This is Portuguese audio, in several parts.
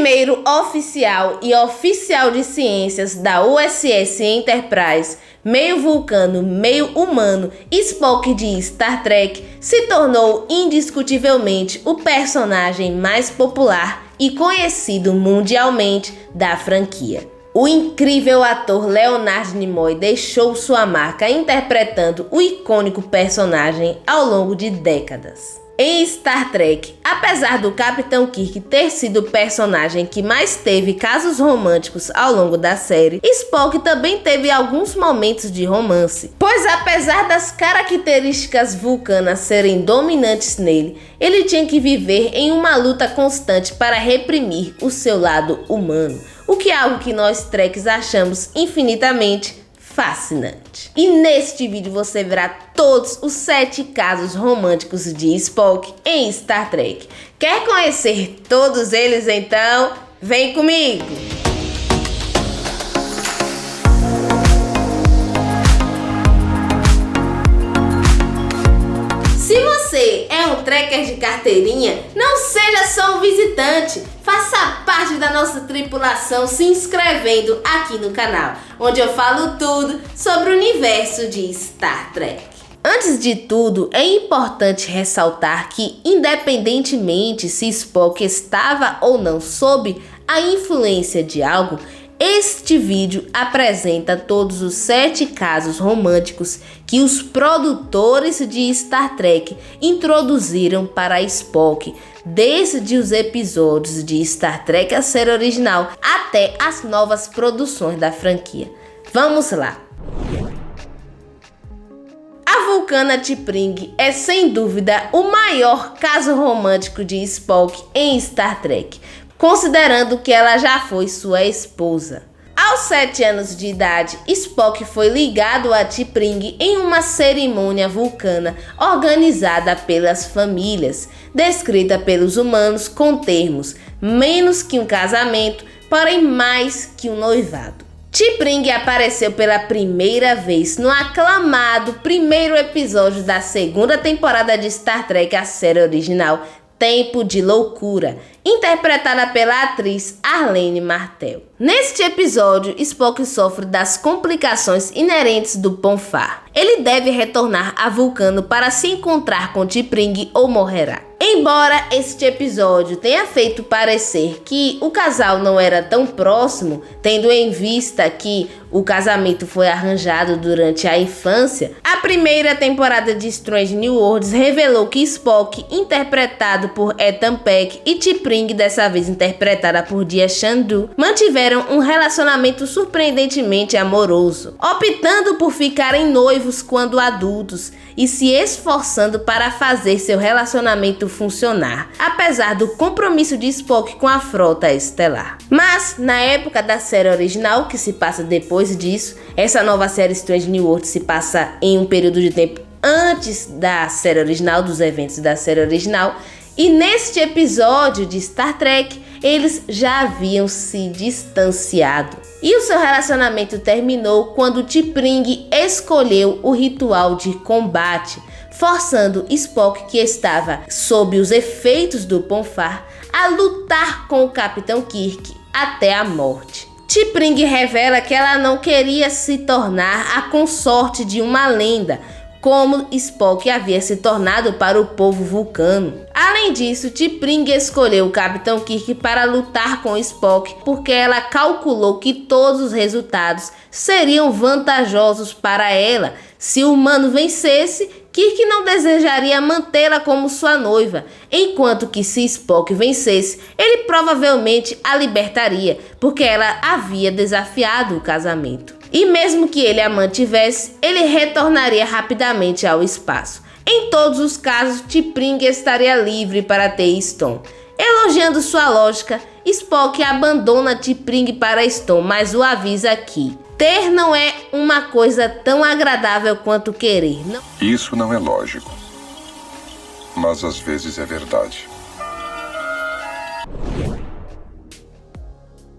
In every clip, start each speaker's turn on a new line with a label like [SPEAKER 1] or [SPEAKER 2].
[SPEAKER 1] primeiro oficial e oficial de ciências da USS Enterprise, meio vulcano, meio humano, Spock de Star Trek, se tornou indiscutivelmente o personagem mais popular e conhecido mundialmente da franquia. O incrível ator Leonard Nimoy deixou sua marca interpretando o icônico personagem ao longo de décadas. Em Star Trek, apesar do Capitão Kirk ter sido o personagem que mais teve casos românticos ao longo da série, Spock também teve alguns momentos de romance. Pois apesar das características vulcanas serem dominantes nele, ele tinha que viver em uma luta constante para reprimir o seu lado humano, o que é algo que nós Treks achamos infinitamente fascinante. E neste vídeo você verá todos os 7 casos românticos de Spock em Star Trek. Quer conhecer todos eles então? Vem comigo! Se você é um trekker de carteirinha, não seja só um visitante. Faça parte da nossa tripulação se inscrevendo aqui no canal, onde eu falo tudo sobre o universo de Star Trek. Antes de tudo, é importante ressaltar que, independentemente se Spock estava ou não sob a influência de algo, este vídeo apresenta todos os 7 casos românticos que os produtores de Star Trek introduziram para Spock, desde os episódios de Star Trek a série original até as novas produções da franquia. Vamos lá! A vulcana T'Pring é sem dúvida o maior caso romântico de Spock em Star Trek, considerando que ela já foi sua esposa. Aos 7 anos de idade, Spock foi ligado a T'Pring em uma cerimônia vulcana organizada pelas famílias, descrita pelos humanos com termos menos que um casamento, porém mais que um noivado. T'Pring apareceu pela primeira vez no aclamado primeiro episódio da 2ª temporada de Star Trek, a série original, Tempo de Loucura, interpretada pela atriz Arlene Martel. Neste episódio, Spock sofre das complicações inerentes do Ponfar. Ele deve retornar a Vulcano para se encontrar com T'Pring ou morrerá. Embora este episódio tenha feito parecer que o casal não era tão próximo, tendo em vista que o casamento foi arranjado durante a infância, a primeira temporada de Strange New Worlds revelou que Spock, interpretado por Ethan Peck, e T'Pring, dessa vez interpretada por Dia Chandu, mantiveram um relacionamento surpreendentemente amoroso, optando por ficarem noivos quando adultos e se esforçando para fazer seu relacionamento funcionar, apesar do compromisso de Spock com a frota estelar. Mas, na época da série original, que se passa depois disso, essa nova série Strange New Worlds se passa em um período de tempo antes da série original, dos eventos da série original, e neste episódio de Star Trek, eles já haviam se distanciado. E o seu relacionamento terminou quando T'Pring escolheu o ritual de combate, forçando Spock, que estava sob os efeitos do Ponfar, a lutar com o Capitão Kirk até a morte. T'Pring revela que ela não queria se tornar a consorte de uma lenda, como Spock havia se tornado para o povo vulcano. Além disso, T'Pring escolheu o Capitão Kirk para lutar com Spock porque ela calculou que todos os resultados seriam vantajosos para ela. Se o humano vencesse, Kirk não desejaria mantê-la como sua noiva, enquanto que se Spock vencesse, ele provavelmente a libertaria, porque ela havia desafiado o casamento. E mesmo que ele a mantivesse, ele retornaria rapidamente ao espaço. Em todos os casos, T'Pring estaria livre para ter Stone. Elogiando sua lógica, Spock abandona T'Pring para Stone, mas o avisa que ter não é uma coisa tão agradável quanto querer.
[SPEAKER 2] Isso não é lógico, mas às vezes é verdade.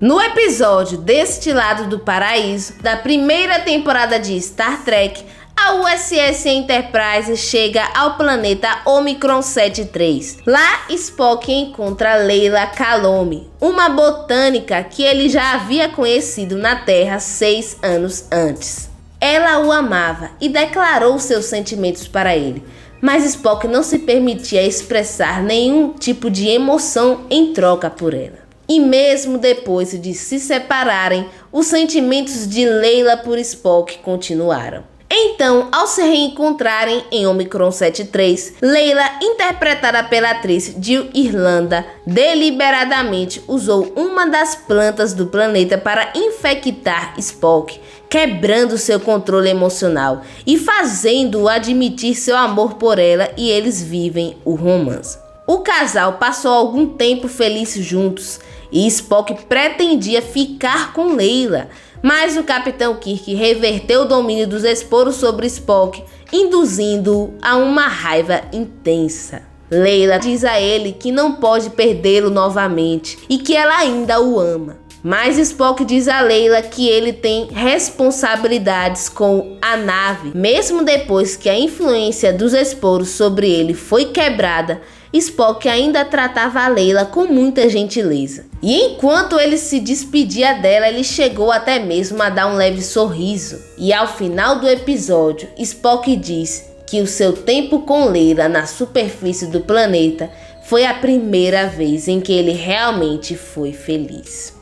[SPEAKER 1] No episódio Deste Lado do Paraíso, da primeira temporada de Star Trek, A USS Enterprise chega ao planeta Omicron 73. Lá, Spock encontra Leila Calome, uma botânica que ele já havia conhecido na Terra 6 anos antes. Ela o amava e declarou seus sentimentos para ele, mas Spock não se permitia expressar nenhum tipo de emoção em troca por ela. E mesmo depois de se separarem, os sentimentos de Leila por Spock continuaram. Então, ao se reencontrarem em Omicron 73, Leila, interpretada pela atriz Jill Irlanda, deliberadamente usou uma das plantas do planeta para infectar Spock, quebrando seu controle emocional e fazendo-o admitir seu amor por ela, e eles vivem o romance. O casal passou algum tempo feliz juntos e Spock pretendia ficar com Leila, mas o Capitão Kirk reverteu o domínio dos esporos sobre Spock, induzindo-o a uma raiva intensa. Leila diz a ele que não pode perdê-lo novamente e que ela ainda o ama. Mas Spock diz a Leila que ele tem responsabilidades com a nave. Mesmo depois que a influência dos esporos sobre ele foi quebrada, Spock ainda tratava a Leila com muita gentileza. E enquanto ele se despedia dela, ele chegou até mesmo a dar um leve sorriso. E ao final do episódio, Spock diz que o seu tempo com Leila na superfície do planeta foi a primeira vez em que ele realmente foi feliz.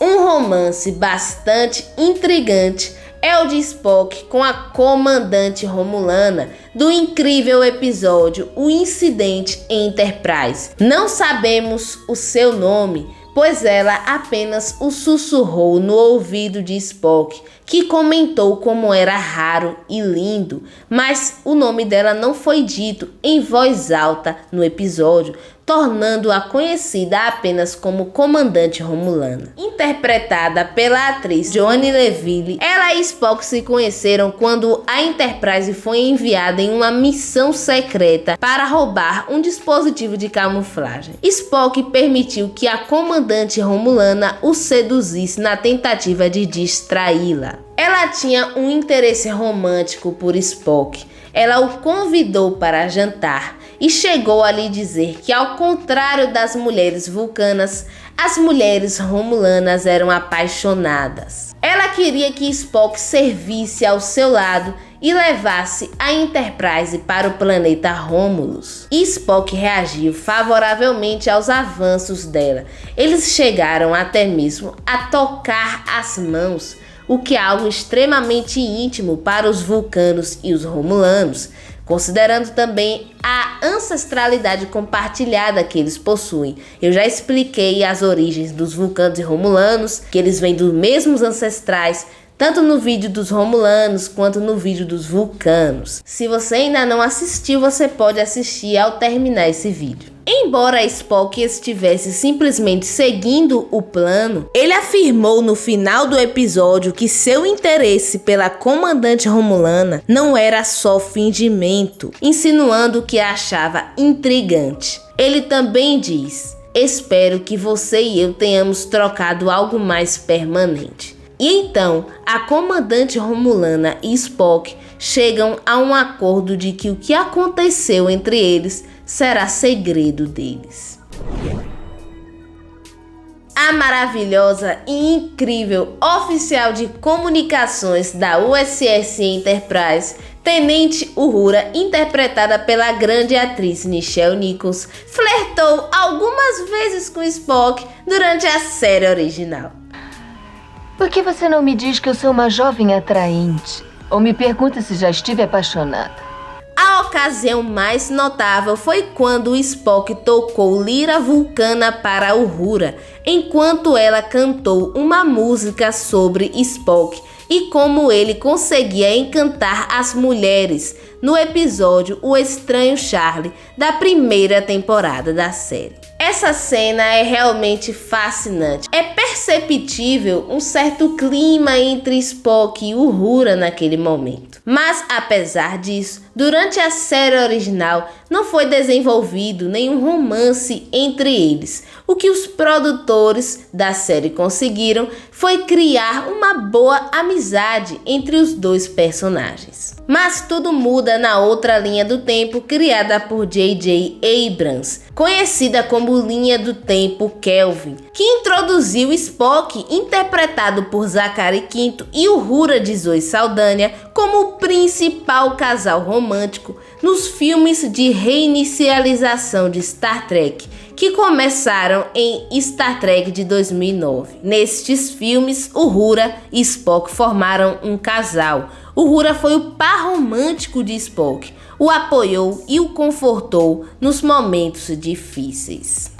[SPEAKER 1] Um romance bastante intrigante é o de Spock com a comandante Romulana do incrível episódio O Incidente Enterprise. Não sabemos o seu nome, pois ela apenas o sussurrou no ouvido de Spock, que comentou como era raro e lindo, mas o nome dela não foi dito em voz alta no episódio, tornando-a conhecida apenas como Comandante Romulana. Interpretada pela atriz Joanne Leville, ela e Spock se conheceram quando a Enterprise foi enviada em uma missão secreta para roubar um dispositivo de camuflagem. Spock permitiu que a Comandante Romulana o seduzisse na tentativa de distraí-la. Ela tinha um interesse romântico por Spock. Ela o convidou para jantar e chegou a lhe dizer que, ao contrário das mulheres vulcanas, as mulheres romulanas eram apaixonadas. Ela queria que Spock servisse ao seu lado e levasse a Enterprise para o planeta Romulus. E Spock reagiu favoravelmente aos avanços dela. Eles chegaram até mesmo a tocar as mãos, o que é algo extremamente íntimo para os vulcanos e os romulanos, considerando também a ancestralidade compartilhada que eles possuem. Eu já expliquei as origens dos vulcanos e romulanos, que eles vêm dos mesmos ancestrais, tanto no vídeo dos romulanos quanto no vídeo dos vulcanos. Se você ainda não assistiu, você pode assistir ao terminar esse vídeo. Embora Spock estivesse simplesmente seguindo o plano, ele afirmou no final do episódio que seu interesse pela comandante Romulana não era só fingimento, insinuando que a achava intrigante. Ele também diz: "Espero que você e eu tenhamos trocado algo mais permanente." E então, a comandante Romulana e Spock chegam a um acordo de que o que aconteceu entre eles será segredo deles. A maravilhosa e incrível oficial de comunicações da USS Enterprise, Tenente Uhura, interpretada pela grande atriz Nichelle Nichols, flertou algumas vezes com Spock durante a série original.
[SPEAKER 3] Por que você não me diz que eu sou uma jovem atraente? Ou me pergunta se já estive apaixonada?
[SPEAKER 1] A ocasião mais notável foi quando Spock tocou lira vulcana para Uhura, enquanto ela cantou uma música sobre Spock e como ele conseguia encantar as mulheres no episódio O Estranho Charlie, da primeira temporada da série. Essa cena é realmente fascinante. É perceptível um certo clima entre Spock e Uhura naquele momento. Mas apesar disso, durante a série original não foi desenvolvido nenhum romance entre eles. O que os produtores da série conseguiram foi criar uma boa amizade entre os dois personagens. Mas tudo muda na outra linha do tempo criada por J.J. Abrams, conhecida como Linha do Tempo Kelvin, que introduziu Spock, interpretado por Zachary Quinto, e Uhura de Zoe Saldanha como o principal casal romântico nos filmes de reinicialização de Star Trek, que começaram em Star Trek de 2009. Nestes filmes, Uhura e Spock formaram um casal. Uhura foi o par romântico de Spock, o apoiou e o confortou nos momentos difíceis.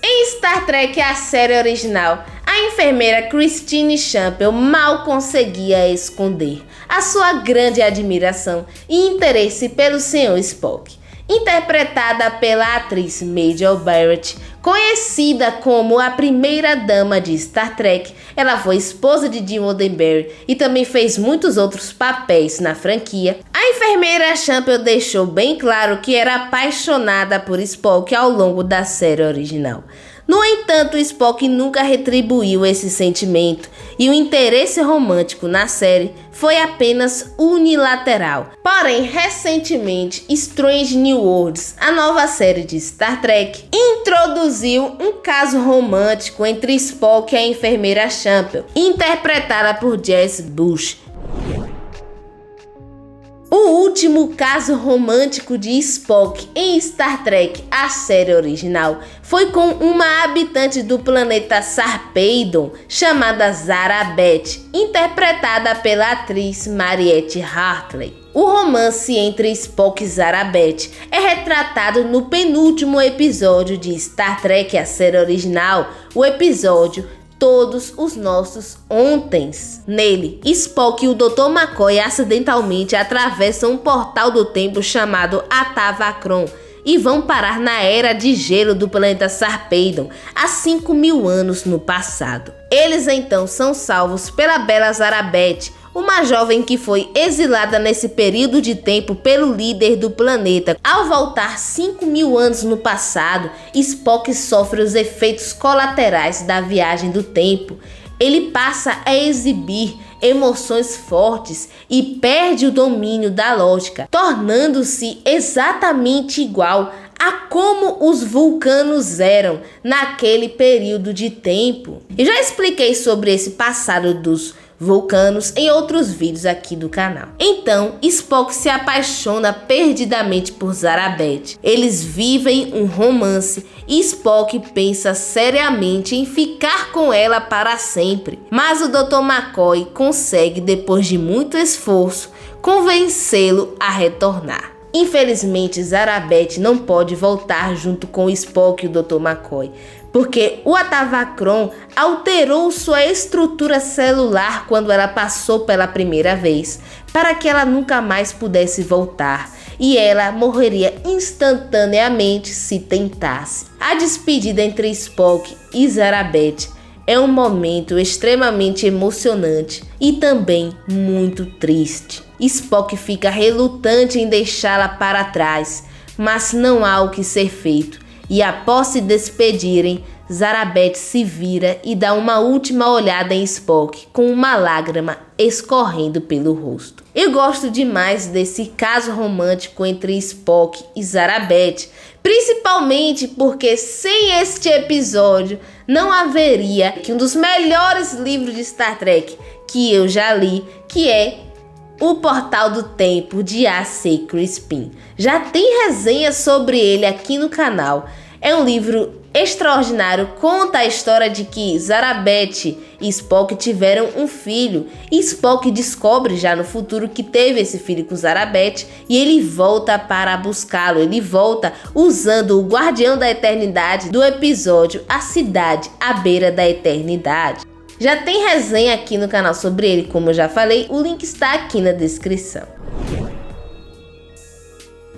[SPEAKER 1] Em Star Trek, a série original, a enfermeira Christine Chappell mal conseguia esconder a sua grande admiração e interesse pelo Sr. Spock. Interpretada pela atriz Majel Barrett, conhecida como a primeira dama de Star Trek, ela foi esposa de Gene Roddenberry e também fez muitos outros papéis na franquia. A enfermeira Chappell deixou bem claro que era apaixonada por Spock ao longo da série original. No entanto, Spock nunca retribuiu esse sentimento e o interesse romântico na série foi apenas unilateral. Porém, recentemente, Strange New Worlds, a nova série de Star Trek, introduziu um caso romântico entre Spock e a enfermeira Chappell, interpretada por Jess Bush. O último caso romântico de Spock em Star Trek, a série original, foi com uma habitante do planeta Sarpeidon chamada Zara Beth, interpretada pela atriz Mariette Hartley. O romance entre Spock e Zara Beth é retratado no penúltimo episódio de Star Trek, a série original, o episódio Todos os Nossos Ontens. Nele, Spock e o Dr. McCoy acidentalmente atravessam um portal do tempo chamado Atavacron e vão parar na era de gelo do planeta Sarpeidon, há 5.000 anos no passado. Eles então são salvos pela bela Zara Beth, uma jovem que foi exilada nesse período de tempo pelo líder do planeta. Ao voltar 5.000 anos no passado, Spock sofre os efeitos colaterais da viagem do tempo. Ele passa a exibir emoções fortes e perde o domínio da lógica, tornando-se exatamente igual a como os vulcanos eram naquele período de tempo. Eu já expliquei sobre esse passado dos vulcanos em outros vídeos aqui do canal. Então, Spock se apaixona perdidamente por Zara Beth. Eles vivem um romance e Spock pensa seriamente em ficar com ela para sempre. Mas o Dr. McCoy consegue, depois de muito esforço, convencê-lo a retornar. Infelizmente, Zara Beth não pode voltar junto com Spock e o Dr. McCoy, porque o Atavacron alterou sua estrutura celular quando ela passou pela primeira vez, para que ela nunca mais pudesse voltar, e ela morreria instantaneamente se tentasse. A despedida entre Spock e Zara Beth é um momento extremamente emocionante e também muito triste. Spock fica relutante em deixá-la para trás, mas não há o que ser feito, e após se despedirem, Zara Beth se vira e dá uma última olhada em Spock com uma lágrima escorrendo pelo rosto. Eu gosto demais desse caso romântico entre Spock e Zara Beth, principalmente porque sem este episódio não haveria um dos melhores livros de Star Trek que eu já li, que é O Portal do Tempo, de A.C. Crispin. Já tem resenha sobre ele aqui no canal. É um livro extraordinário, conta a história de que Zara Beth e Spock tiveram um filho, e Spock descobre já no futuro que teve esse filho com Zara Beth, e ele volta para buscá-lo. Ele volta usando o Guardião da Eternidade do episódio A Cidade à Beira da Eternidade. Já tem resenha aqui no canal sobre ele, como eu já falei, o link está aqui na descrição.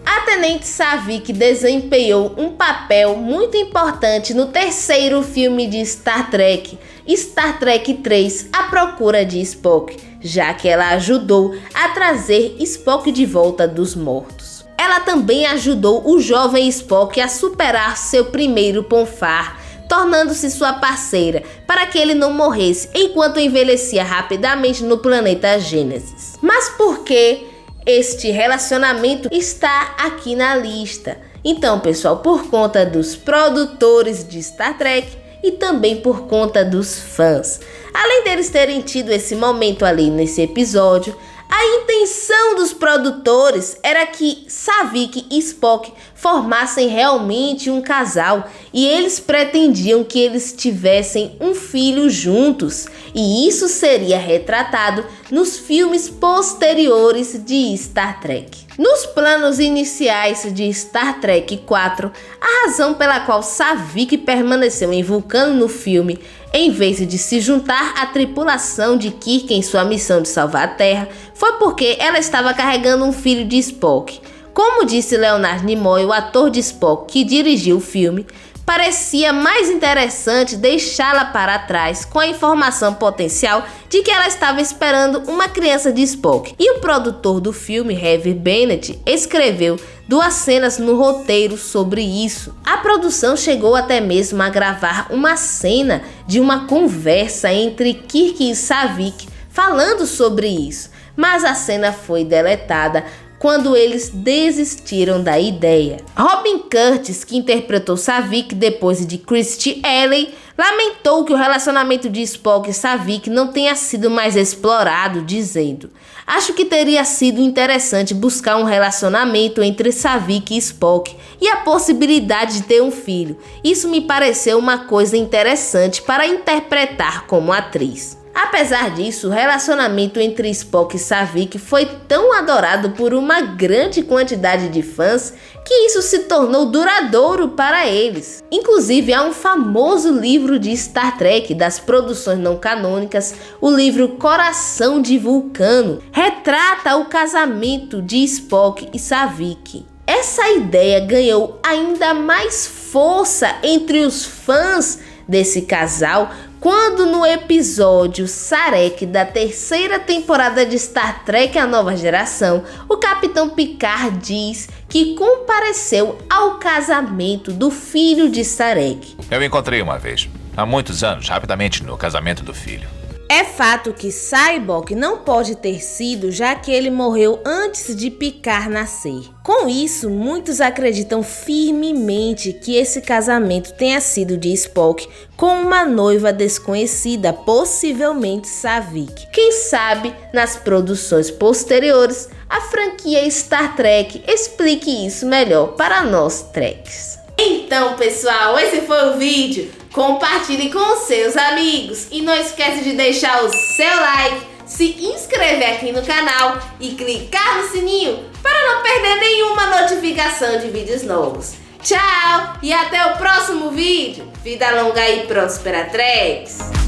[SPEAKER 1] A Tenente Saavik desempenhou um papel muito importante no terceiro filme de Star Trek, Star Trek 3, A Procura de Spock. já que ela ajudou a trazer Spock de volta dos mortos. Ela também ajudou o jovem Spock a superar seu primeiro Ponfar, tornando-se sua parceira para que ele não morresse enquanto envelhecia rapidamente no planeta Gênesis. Mas por que este relacionamento está aqui na lista? Então, pessoal, por conta dos produtores de Star Trek e também por conta dos fãs. Além deles terem tido esse momento ali nesse episódio, a intenção dos produtores era que Saavik e Spock formassem realmente um casal e eles pretendiam que eles tivessem um filho juntos, e isso seria retratado nos filmes posteriores de Star Trek. Nos planos iniciais de Star Trek 4, a razão pela qual Saavik permaneceu em Vulcano no filme, em vez de se juntar à tripulação de Kirk em sua missão de salvar a Terra, foi porque ela estava carregando um filho de Spock. Como disse Leonard Nimoy, o ator de Spock que dirigiu o filme, parecia mais interessante deixá-la para trás com a informação potencial de que ela estava esperando uma criança de Spock. E o produtor do filme, Harvey Bennett, escreveu 2 cenas no roteiro sobre isso. A produção chegou até mesmo a gravar uma cena de uma conversa entre Kirk e Saavik falando sobre isso, mas a cena foi deletada quando eles desistiram da ideia. Robin Curtis, que interpretou Saavik depois de Kirstie Alley, lamentou que o relacionamento de Spock e Saavik não tenha sido mais explorado, dizendo: "Acho que teria sido interessante buscar um relacionamento entre Saavik e Spock e a possibilidade de ter um filho. Isso me pareceu uma coisa interessante para interpretar como atriz." Apesar disso, o relacionamento entre Spock e Saavik foi tão adorado por uma grande quantidade de fãs que isso se tornou duradouro para eles. Inclusive, há um famoso livro de Star Trek das produções não canônicas, o livro Coração de Vulcano, retrata o casamento de Spock e Saavik. Essa ideia ganhou ainda mais força entre os fãs desse casal quando no episódio Sarek da 3ª temporada de Star Trek A Nova Geração, o Capitão Picard diz que compareceu ao casamento do filho de Sarek.
[SPEAKER 4] Eu encontrei uma vez, há muitos anos, rapidamente no casamento do filho.
[SPEAKER 1] É fato que Cyborg não pode ter sido, já que ele morreu antes de Picard nascer. Com isso, muitos acreditam firmemente que esse casamento tenha sido de Spock com uma noiva desconhecida, possivelmente Saavik. Quem sabe, nas produções posteriores, a franquia Star Trek explique isso melhor para nós Treks. Então, pessoal, esse foi o vídeo. Compartilhe com os seus amigos e não esquece de deixar o seu like, se inscrever aqui no canal e clicar no sininho para não perder nenhuma notificação de vídeos novos. Tchau e até o próximo vídeo. Vida longa e próspera, Treks!